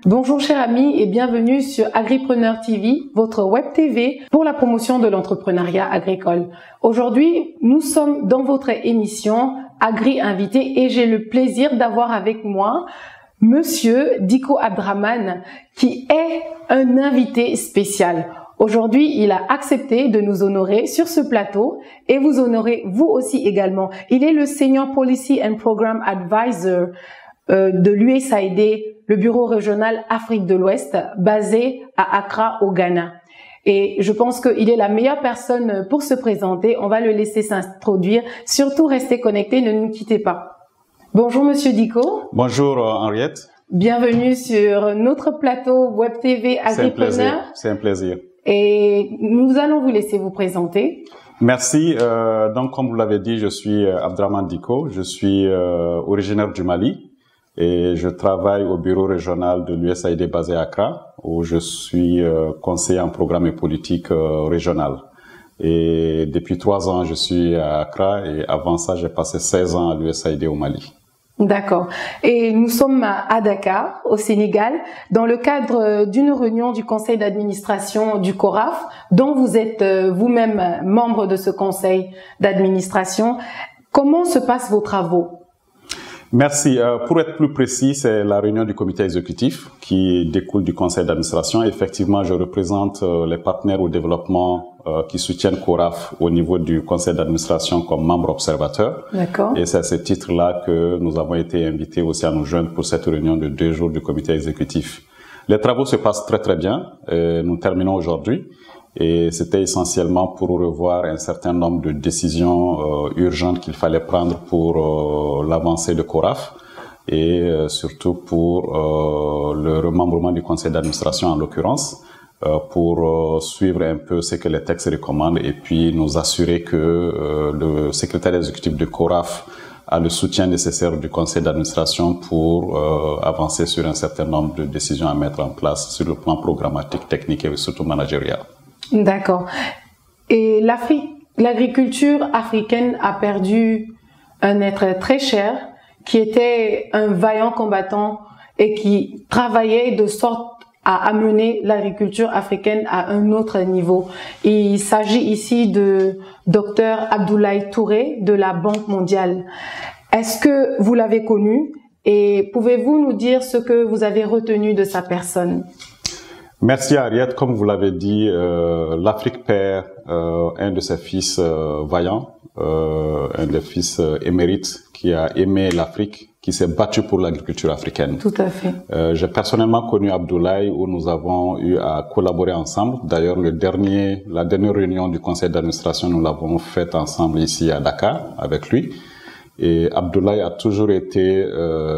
Bonjour chers amis et bienvenue sur Agripreneur TV, votre web TV pour la promotion de l'entrepreneuriat agricole. Aujourd'hui, nous sommes dans votre émission Agri Invité et j'ai le plaisir d'avoir avec moi Monsieur Dicko Abdrahmane qui est un invité spécial. Aujourd'hui, il a accepté de nous honorer sur ce plateau et vous honorer vous aussi également. Il est le Senior Policy and Program Advisor de l'USAID, le bureau régional Afrique de l'Ouest, basé à Accra au Ghana. Et je pense qu'il est la meilleure personne pour se présenter. On va le laisser s'introduire. Surtout, restez connectés, ne nous quittez pas. Bonjour Monsieur Dicko. Bonjour Henriette. Bienvenue sur notre plateau Web TV Agripreneur. C'est un plaisir. Et nous allons vous laisser vous présenter. Merci. Donc, comme vous l'avez dit, je suis Abdrahmane Dicko. Je suis originaire du Mali. Et je travaille au bureau régional de l'USAID basé à Accra, où je suis conseiller en programme et politique régional. Et depuis 3 ans, je suis à Accra et avant ça, j'ai passé 16 ans à l'USAID au Mali. D'accord. Et nous sommes à Dakar, au Sénégal, dans le cadre d'une réunion du conseil d'administration du CORAF, dont vous êtes vous-même membre de ce conseil d'administration. Comment se passent vos travaux ? Merci. Pour être plus précis, c'est la réunion du comité exécutif qui découle du conseil d'administration. Effectivement, je représente les partenaires au développement qui soutiennent CORAF au niveau du conseil d'administration comme membre observateur. D'accord. Et c'est à ce titre-là que nous avons été invités aussi à nous joindre pour cette réunion de 2 jours du comité exécutif. Les travaux se passent très très bien. Nous terminons aujourd'hui. Et c'était essentiellement pour revoir un certain nombre de décisions urgentes qu'il fallait prendre pour l'avancée de CORAF et surtout pour le remembrement du conseil d'administration en l'occurrence, pour suivre un peu ce que les textes recommandent et puis nous assurer que le secrétaire exécutif de CORAF a le soutien nécessaire du conseil d'administration pour avancer sur un certain nombre de décisions à mettre en place sur le plan programmatique, technique et surtout managérial. D'accord. Et l'agriculture africaine a perdu un être très cher qui était un vaillant combattant et qui travaillait de sorte à amener l'agriculture africaine à un autre niveau. Il s'agit ici de Dr Abdoulaye Touré de la Banque mondiale. Est-ce que vous l'avez connu et pouvez-vous nous dire ce que vous avez retenu de sa personne ? Merci Henriette. Comme vous l'avez dit, l'Afrique perd un de ses fils vaillants, un des fils émérites qui a aimé l'Afrique, qui s'est battu pour l'agriculture africaine. Tout à fait. J'ai personnellement connu Abdoulaye où nous avons eu à collaborer ensemble. D'ailleurs, la dernière réunion du conseil d'administration, nous l'avons faite ensemble ici à Dakar avec lui. Et Abdoulaye a toujours été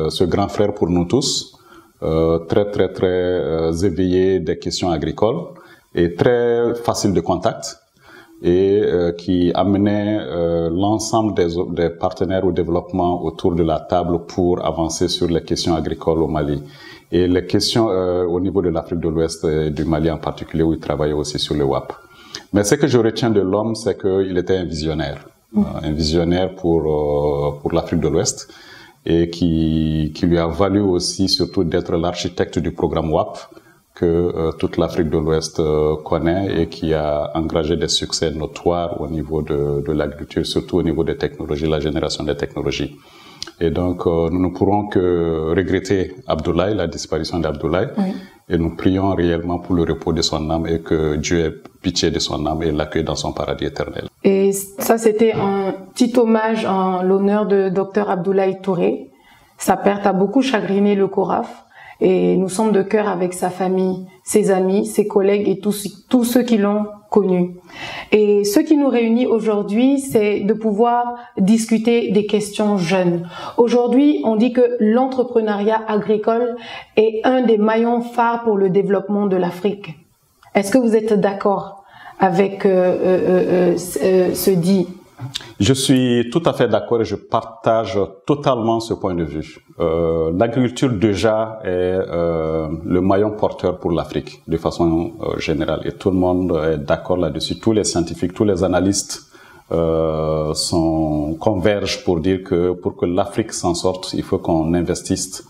ce grand frère pour nous tous. Très éveillé des questions agricoles et très facile de contact et qui amenait l'ensemble des partenaires au développement autour de la table pour avancer sur les questions agricoles au Mali et les questions au niveau de l'Afrique de l'Ouest et du Mali en particulier où il travaillait aussi sur le WAP. Mais ce que je retiens de l'homme, c'est qu'il était un visionnaire pour l'Afrique de l'Ouest et qui lui a valu aussi surtout d'être l'architecte du programme WAP que toute l'Afrique de l'Ouest connaît et qui a engagé des succès notoires au niveau de l'agriculture, surtout au niveau des technologies, la génération des technologies. Et donc, nous ne pourrons que regretter Abdoulaye, la disparition d'Abdoulaye, oui. Et nous prions réellement pour le repos de son âme et que Dieu ait pitié de son âme et l'accueille dans son paradis éternel. Et ça, c'était un petit hommage en l'honneur de Dr Abdoulaye Touré. Sa perte a beaucoup chagriné le CORAF et nous sommes de cœur avec sa famille, ses amis, ses collègues et tous ceux qui l'ont connu. Et ce qui nous réunit aujourd'hui, c'est de pouvoir discuter des questions jeunes. Aujourd'hui, on dit que l'entrepreneuriat agricole est un des maillons phares pour le développement de l'Afrique. Est-ce que vous êtes d'accord avec ce dit? Je suis tout à fait d'accord et je partage totalement ce point de vue. L'agriculture déjà est le maillon porteur pour l'Afrique de façon générale et tout le monde est d'accord là-dessus. Tous les scientifiques, tous les analystes convergent pour dire que pour que l'Afrique s'en sorte, il faut qu'on investisse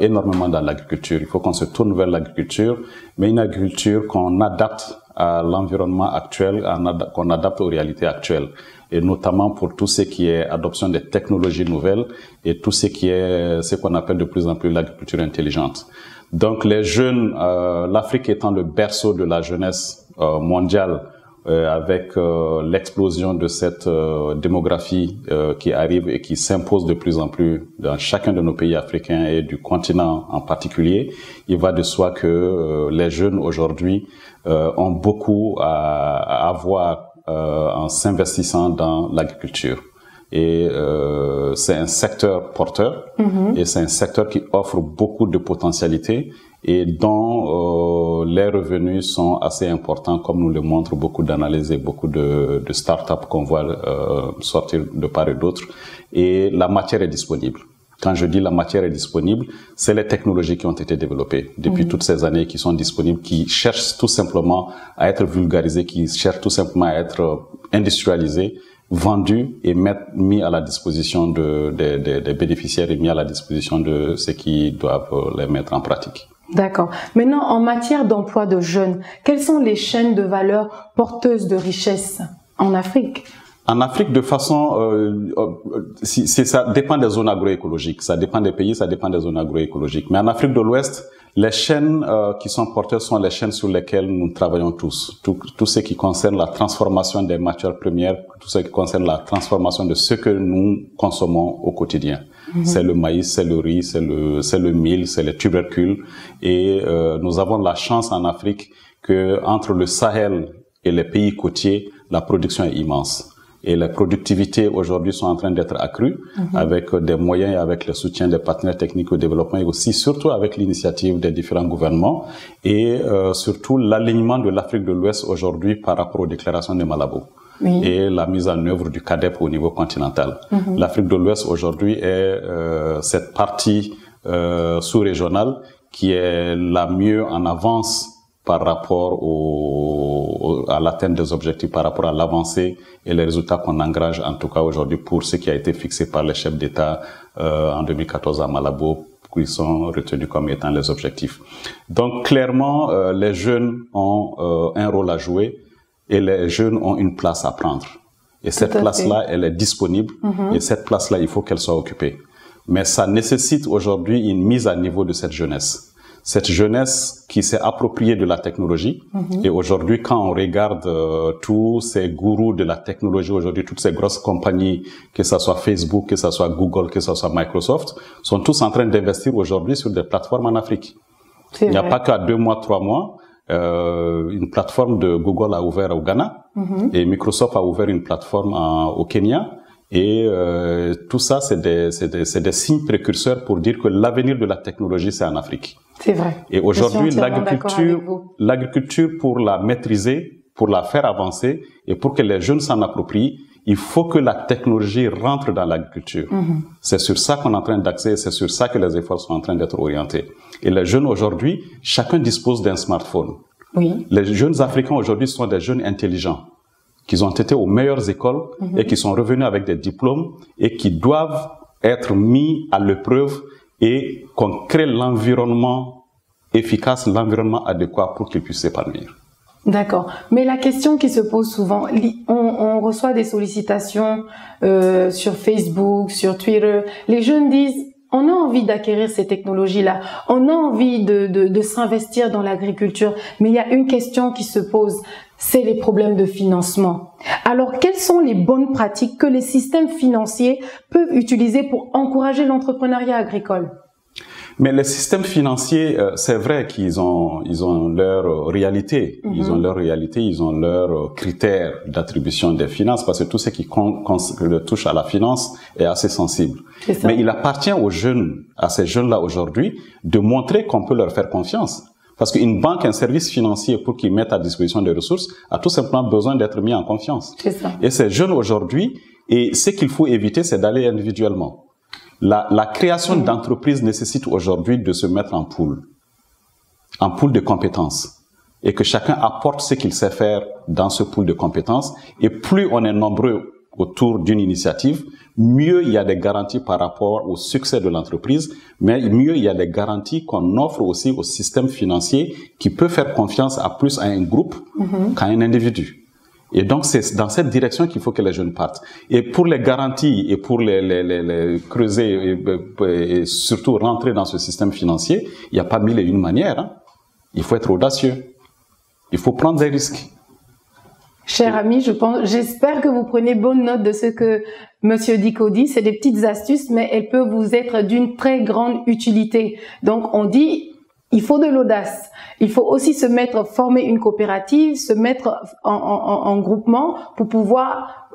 énormément dans l'agriculture. Il faut qu'on se tourne vers l'agriculture, mais une agriculture qu'on adapte à l'environnement actuel, qu'on adapte aux réalités actuelles. Et notamment pour tout ce qui est adoption des technologies nouvelles et tout ce qui est ce qu'on appelle de plus en plus l'agriculture intelligente. Donc les jeunes, l'Afrique étant le berceau de la jeunesse mondiale, avec l'explosion de cette démographie qui arrive et qui s'impose de plus en plus dans chacun de nos pays africains et du continent en particulier, il va de soi que les jeunes aujourd'hui ont beaucoup à avoir en s'investissant dans l'agriculture. Et c'est un secteur porteur et c'est un secteur qui offre beaucoup de potentialités et dont les revenus sont assez importants, comme nous le montrent beaucoup d'analyses et beaucoup de start-up qu'on voit sortir de part et d'autre. Et la matière est disponible. Quand je dis la matière est disponible, c'est les technologies qui ont été développées depuis toutes ces années, qui sont disponibles, qui cherchent tout simplement à être vulgarisées, qui cherchent tout simplement à être industrialisées, vendus et mis à la disposition des bénéficiaires et mis à la disposition de ceux qui doivent les mettre en pratique. D'accord. Maintenant, en matière d'emploi de jeunes, quelles sont les chaînes de valeur porteuses de richesse en Afrique? En Afrique, de façon, ça dépend des zones agroécologiques, ça dépend des pays, ça dépend des zones agroécologiques. Mais en Afrique de l'Ouest, les chaînes qui sont porteuses sont les chaînes sur lesquelles nous travaillons tous. Tout ce qui concerne la transformation des matières premières, tout ce qui concerne la transformation de ce que nous consommons au quotidien. C'est le maïs, c'est le riz, c'est le mil, c'est les tubercules. Et nous avons la chance en Afrique que entre le Sahel et les pays côtiers, la production est immense. Et les productivités aujourd'hui sont en train d'être accrues avec des moyens et avec le soutien des partenaires techniques au développement et aussi surtout avec l'initiative des différents gouvernements et surtout l'alignement de l'Afrique de l'Ouest aujourd'hui par rapport aux déclarations de Malabo. Oui. Et la mise en œuvre du CADEP au niveau continental. L'Afrique de l'Ouest aujourd'hui est cette partie sous-régionale qui est la mieux en avance par rapport à l'atteinte des objectifs, par rapport à l'avancée et les résultats qu'on engage en tout cas aujourd'hui pour ce qui a été fixé par les chefs d'État en 2014 à Malabo, qui sont retenus comme étant les objectifs. Donc clairement, les jeunes ont un rôle à jouer et les jeunes ont une place à prendre. Et cette place-là, elle est disponible et cette place-là, il faut qu'elle soit occupée. Mais ça nécessite aujourd'hui une mise à niveau de cette jeunesse. Cette jeunesse qui s'est appropriée de la technologie. Et aujourd'hui, quand on regarde tous ces gourous de la technologie aujourd'hui, toutes ces grosses compagnies, que ce soit Facebook, que ce soit Google, que ce soit Microsoft, sont tous en train d'investir aujourd'hui sur des plateformes en Afrique. Il n'y a pas qu'à 2 mois, 3 mois, une plateforme de Google a ouvert au Ghana et Microsoft a ouvert une plateforme au Kenya. Et tout ça, c'est des signes précurseurs pour dire que l'avenir de la technologie, c'est en Afrique. C'est vrai. Et aujourd'hui, l'agriculture, pour la maîtriser, pour la faire avancer et pour que les jeunes s'en approprient, il faut que la technologie rentre dans l'agriculture. C'est sur ça qu'on est en train d'axer, c'est sur ça que les efforts sont en train d'être orientés. Et les jeunes aujourd'hui, chacun dispose d'un smartphone. Oui. Les jeunes Africains aujourd'hui sont des jeunes intelligents, qui ont été aux meilleures écoles et qui sont revenus avec des diplômes et qui doivent être mis à l'épreuve et qu'on crée l'environnement efficace, l'environnement adéquat pour qu'ils puissent s'épanouir. D'accord. Mais la question qui se pose souvent, on reçoit des sollicitations sur Facebook, sur Twitter. Les jeunes disent, on a envie d'acquérir ces technologies-là, on a envie de s'investir dans l'agriculture, mais il y a une question qui se pose, c'est les problèmes de financement. Alors, quelles sont les bonnes pratiques que les systèmes financiers peuvent utiliser pour encourager l'entrepreneuriat agricole? Mais les systèmes financiers, c'est vrai qu'ils ont leur réalité. Ils ont leur réalité, ils ont leurs critères d'attribution des finances, parce que tout ce qui touche à la finance est assez sensible. Mais il appartient aux jeunes, à ces jeunes-là aujourd'hui, de montrer qu'on peut leur faire confiance. Parce qu'une banque, un service financier, pour qu'ils mettent à disposition des ressources, a tout simplement besoin d'être mis en confiance. Et ces jeunes aujourd'hui, et ce qu'il faut éviter, c'est d'aller individuellement. La création d'entreprises nécessite aujourd'hui de se mettre en pool de compétences, et que chacun apporte ce qu'il sait faire dans ce pool de compétences. Et plus on est nombreux autour d'une initiative, mieux il y a des garanties par rapport au succès de l'entreprise, mais mieux il y a des garanties qu'on offre aussi au système financier qui peut faire confiance à plus à un groupe qu'à un individu. Et donc, c'est dans cette direction qu'il faut que les jeunes partent. Et pour les garanties et pour les creuser et surtout rentrer dans ce système financier, il n'y a pas mille et une manières, hein. Il faut être audacieux. Il faut prendre des risques. Cher ami, j'espère que vous prenez bonne note de ce que Monsieur Dicko dit. C'est des petites astuces, mais elles peuvent vous être d'une très grande utilité. Donc, on dit, il faut de l'audace. Il faut aussi former une coopérative, se mettre en groupement pour pouvoir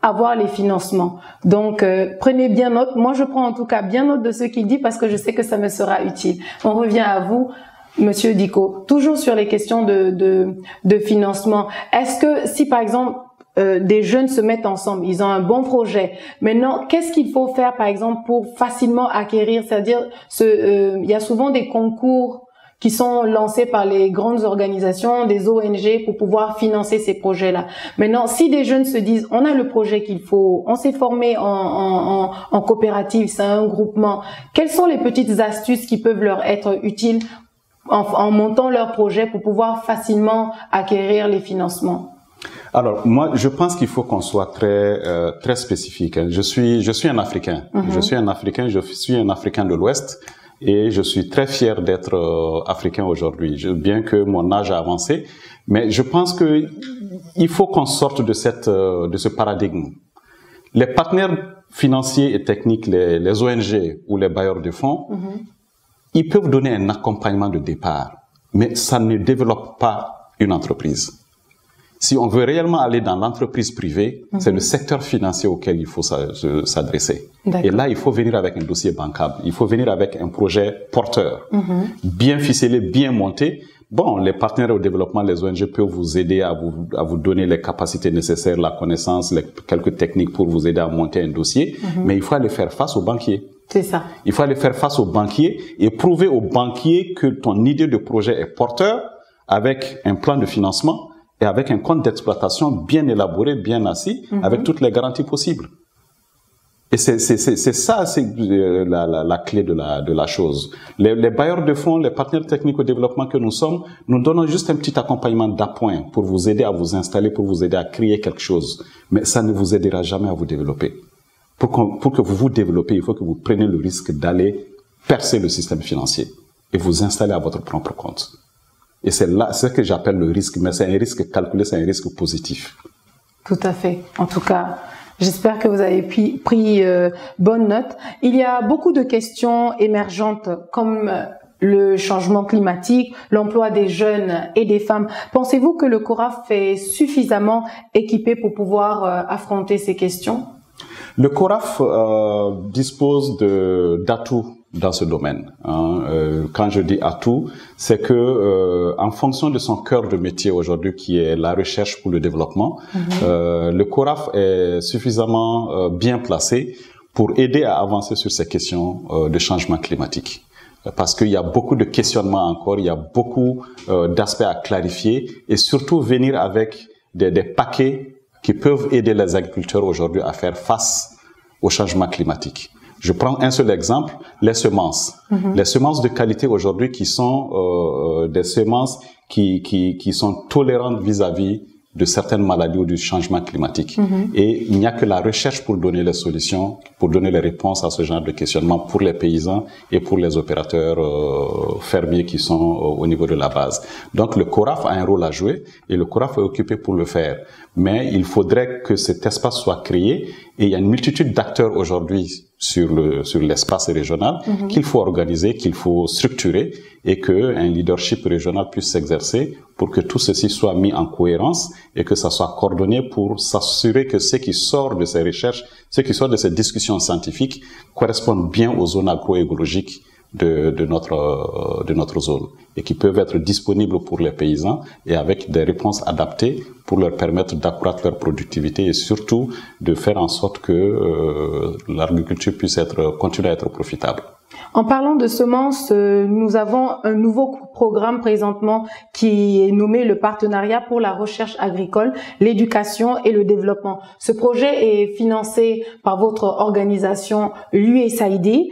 avoir les financements. Donc, prenez bien note. Moi, je prends en tout cas bien note de ce qu'il dit parce que je sais que ça me sera utile. On revient à vous, Monsieur Dicko. Toujours sur les questions de financement. Est-ce que si, par exemple, des jeunes se mettent ensemble, ils ont un bon projet. Maintenant, qu'est-ce qu'il faut faire, par exemple, pour facilement acquérir? C'est-à-dire, il y a souvent des concours qui sont lancés par les grandes organisations, des ONG, pour pouvoir financer ces projets-là. Maintenant, si des jeunes se disent, on a le projet qu'il faut, on s'est formé en coopérative, c'est un groupement, quelles sont les petites astuces qui peuvent leur être utiles en montant leur projet pour pouvoir facilement acquérir les financements? Alors, moi, je pense qu'il faut qu'on soit très spécifique. Je suis un Africain. Je suis un Africain de l'Ouest. Et je suis très fier d'être africain aujourd'hui, bien que mon âge a avancé. Mais je pense que il faut qu'on sorte de ce paradigme. Les partenaires financiers et techniques, les ONG ou les bailleurs de fonds, ils peuvent donner un accompagnement de départ, mais ça ne développe pas une entreprise. Si on veut réellement aller dans l'entreprise privée, c'est le secteur financier auquel il faut s'adresser. Et là, il faut venir avec un dossier bancable. Il faut venir avec un projet porteur, bien ficelé, bien monté. Bon, les partenaires au développement, les ONG peuvent vous aider à vous donner les capacités nécessaires, la connaissance, quelques techniques pour vous aider à monter un dossier. Mais il faut aller faire face aux banquiers. C'est ça. Il faut aller faire face aux banquiers et prouver aux banquiers que ton idée de projet est porteur avec un plan de financement et avec un compte d'exploitation bien élaboré, bien assis, avec toutes les garanties possibles. Et c'est ça, c'est la clé de la chose. Les bailleurs de fonds, les partenaires techniques au développement que nous sommes, nous donnons juste un petit accompagnement d'appoint pour vous aider à vous installer, pour vous aider à créer quelque chose. Mais ça ne vous aidera jamais à vous développer. Pour que vous vous développez, il faut que vous preniez le risque d'aller percer le système financier et vous installer à votre propre compte. Et c'est là, c'est ce que j'appelle le risque, mais c'est un risque calculé, c'est un risque positif. Tout à fait. En tout cas, j'espère que vous avez pris bonne note. Il y a beaucoup de questions émergentes comme le changement climatique, l'emploi des jeunes et des femmes. Pensez-vous que le CORAF est suffisamment équipé pour pouvoir affronter ces questions? Le CORAF dispose d'atouts dans ce domaine. Quand je dis atout, c'est que en fonction de son cœur de métier aujourd'hui, qui est la recherche pour le développement, le CORAF est suffisamment bien placé pour aider à avancer sur ces questions de changement climatique. Parce qu'il y a beaucoup de questionnements encore, il y a beaucoup d'aspects à clarifier et surtout venir avec des paquets qui peuvent aider les agriculteurs aujourd'hui à faire face au changement climatique. Je prends un seul exemple, les semences. Les semences de qualité aujourd'hui qui sont des semences qui sont tolérantes vis-à-vis de certaines maladies ou du changement climatique. Et il n'y a que la recherche pour donner les solutions, pour donner les réponses à ce genre de questionnement pour les paysans et pour les opérateurs fermiers qui sont au niveau de la base. Donc le CORAF a un rôle à jouer et le CORAF est occupé pour le faire. Mais il faudrait que cet espace soit créé et il y a une multitude d'acteurs aujourd'hui sur l'espace régional qu'il faut organiser, qu'il faut structurer et que un leadership régional puisse s'exercer pour que tout ceci soit mis en cohérence et que ça soit coordonné pour s'assurer que ce qui sort de ces recherches, ce qui sort de ces discussions scientifiques correspondent bien aux zones agroécologiques de notre zone et qui peuvent être disponibles pour les paysans et avec des réponses adaptées pour leur permettre d'accroître leur productivité et surtout de faire en sorte que l'agriculture puisse continuer à être profitable. En parlant de semences, nous avons un nouveau programme présentement qui est nommé le Partenariat pour la recherche agricole, l'éducation et le développement. Ce projet est financé par votre organisation, l'USAID,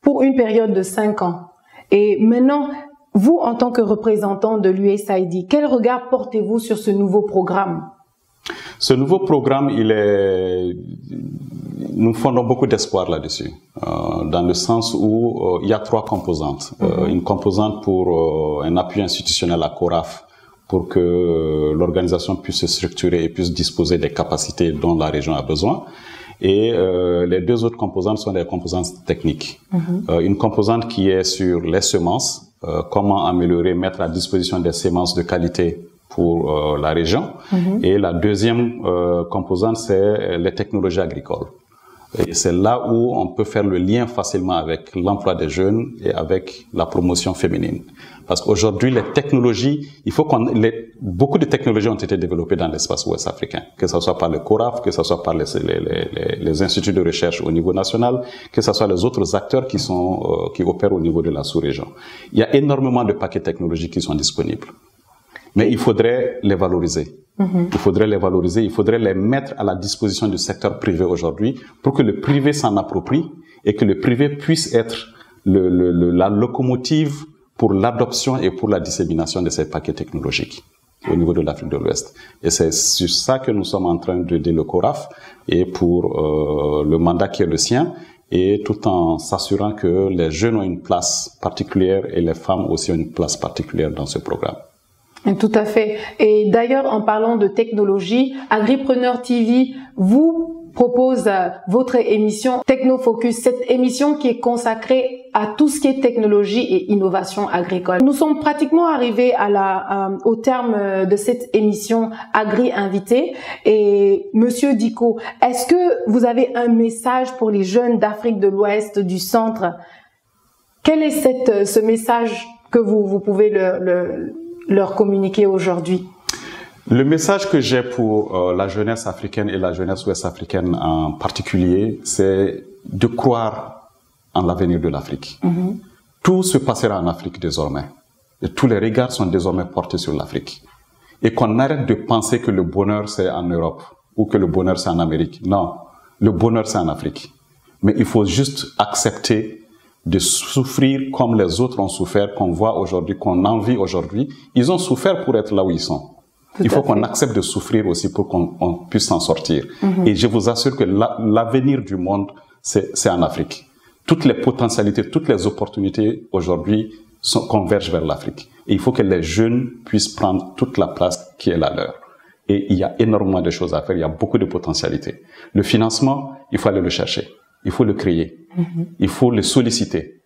pour une période de 5 ans. Et maintenant, vous, en tant que représentant de l'USAID, quel regard portez-vous sur ce nouveau programme? Ce nouveau programme, nous fondons beaucoup d'espoir là-dessus, dans le sens où il y a 3 composantes. Une composante pour un appui institutionnel à CORAF, pour que l'organisation puisse se structurer et puisse disposer des capacités dont la région a besoin. Et les 2 autres composantes sont des composantes techniques. Une composante qui est sur les semences, comment améliorer, mettre à disposition des semences de qualité pour la région. Et la deuxième composante, c'est les technologies agricoles. Et c'est là où on peut faire le lien facilement avec l'emploi des jeunes et avec la promotion féminine. Parce qu'aujourd'hui, les technologies, beaucoup de technologies ont été développées dans l'espace ouest africain, que ce soit par le CORAF, que ce soit par les instituts de recherche au niveau national, que ce soit les autres acteurs qui opèrent au niveau de la sous-région. Il y a énormément de paquets technologiques qui sont disponibles. Mais il faudrait les valoriser. Il faudrait les valoriser, il faudrait les mettre à la disposition du secteur privé aujourd'hui pour que le privé s'en approprie et que le privé puisse être la locomotive pour l'adoption et pour la dissémination de ces paquets technologiques au niveau de l'Afrique de l'Ouest. Et c'est sur ça que nous sommes en train d'aider le CORAF et pour le mandat qui est le sien, et tout en s'assurant que les jeunes ont une place particulière et les femmes aussi ont une place particulière dans ce programme. Tout à fait. Et d'ailleurs, en parlant de technologie, Agripreneur TV vous propose votre émission Technofocus, cette émission qui est consacrée à tout ce qui est technologie et innovation agricole. Nous sommes pratiquement arrivés au terme de cette émission Agri Invité. Et Monsieur Diko, est-ce que vous avez un message pour les jeunes d'Afrique de l'Ouest, du centre? Quel est ce message que vous pouvez leur communiquer aujourd'hui? Le message que j'ai pour la jeunesse africaine et la jeunesse ouest-africaine en particulier, c'est de croire en l'avenir de l'Afrique. Tout se passera en Afrique désormais. Et tous les regards sont désormais portés sur l'Afrique. Et qu'on arrête de penser que le bonheur c'est en Europe ou que le bonheur c'est en Amérique. Non, le bonheur c'est en Afrique. Mais il faut juste accepter de souffrir comme les autres ont souffert, qu'on voit aujourd'hui, qu'on envie aujourd'hui. Ils ont souffert pour être là où ils sont. Il faut qu'on accepte de souffrir aussi pour qu'on puisse s'en sortir. Et je vous assure que l'avenir du monde, c'est en Afrique. Toutes les potentialités, toutes les opportunités aujourd'hui convergent vers l'Afrique. Et il faut que les jeunes puissent prendre toute la place qui est la leur. Et il y a énormément de choses à faire, il y a beaucoup de potentialités. Le financement, il faut aller le chercher. Il faut le créer. Il faut le solliciter.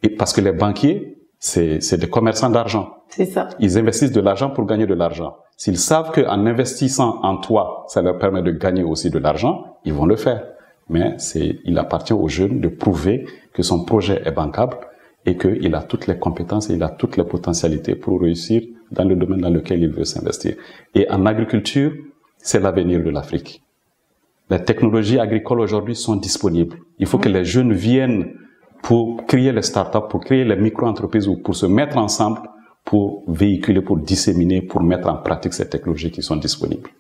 Et parce que les banquiers, c'est des commerçants d'argent. C'est ça. Ils investissent de l'argent pour gagner de l'argent. S'ils savent qu'en investissant en toi, ça leur permet de gagner aussi de l'argent, ils vont le faire. Mais il appartient aux jeunes de prouver que son projet est bancable et qu'il a toutes les compétences et il a toutes les potentialités pour réussir dans le domaine dans lequel il veut s'investir. Et en agriculture, c'est l'avenir de l'Afrique. Les technologies agricoles aujourd'hui sont disponibles. Il faut que les jeunes viennent pour créer les startups, pour créer les micro-entreprises ou pour se mettre ensemble pour véhiculer, pour disséminer, pour mettre en pratique ces technologies qui sont disponibles.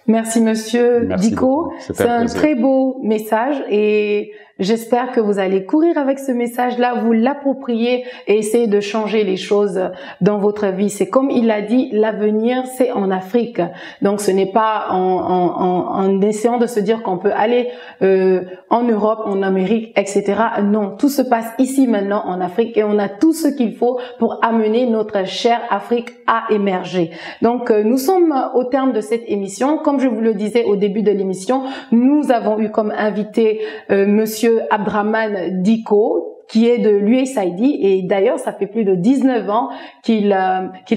Merci Monsieur Diko. C'est un très beau message et j'espère que vous allez courir avec ce message-là, vous l'approprier et essayer de changer les choses dans votre vie. C'est comme il l'a dit, l'avenir c'est en Afrique. Donc ce n'est pas en essayant de se dire qu'on peut aller en Europe, en Amérique, etc. Non, tout se passe ici maintenant en Afrique et on a tout ce qu'il faut pour amener notre chère Afrique à émerger. Donc nous sommes au terme de cette émission. Comme je vous le disais au début de l'émission, nous avons eu comme invité Monsieur Abdraman Diko, qui est de l'USAID, et d'ailleurs ça fait plus de 19 ans qu'il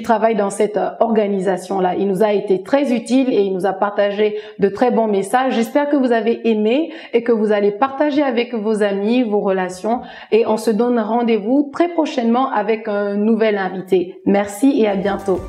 travaille dans cette organisation-là. Il nous a été très utile et il nous a partagé de très bons messages. J'espère que vous avez aimé et que vous allez partager avec vos amis, vos relations, et on se donne rendez-vous très prochainement avec un nouvel invité. Merci et à bientôt.